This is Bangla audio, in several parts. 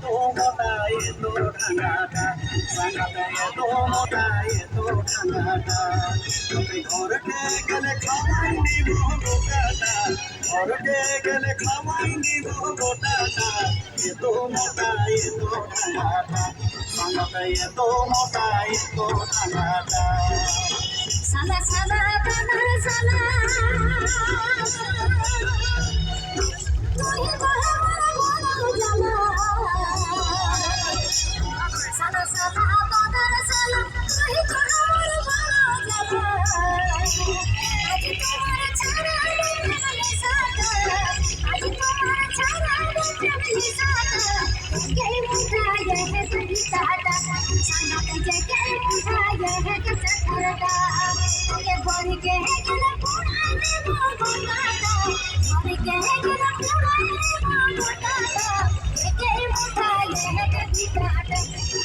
এতো মোটা এতো ঢাঙ্গাটা সাঙ্গাটা এতো মোটা এতো ঢাঙ্গাটা তুমি ঘরকে গেলে খাওয়াই নিব গোটাটা ঘরকে গেলে খাওয়াই নিব গোটাটা এতো মোটা এতো ঢাঙ্গাটা সাঙ্গাটা এতো মোটা এতো ঢাঙ্গাটা সালা সালা দাদা সালা তুই বড় বড় জানা সালা সালা দাদা সালা তুই বড় বড় জানা আজ তোমার ছাড়া দেখলে সাদা আজ তোমার ছাড়া দেখলে সাদা কে মুঠায়ে है सभी सादा साला के मुठाये है चटरदा के भर के गला पुराने मोटाटा भर के गला पुराने मोटाटा के मुठाये है कभी काटा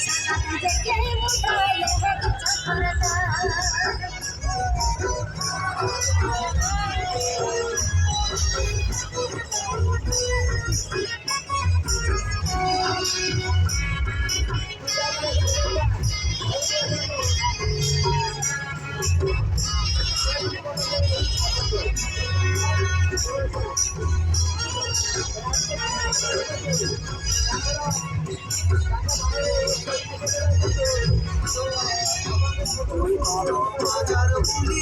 साला के मुठाये है चटरदा ওই বড় বাজার বলি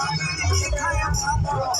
আমি খায়া ভাবো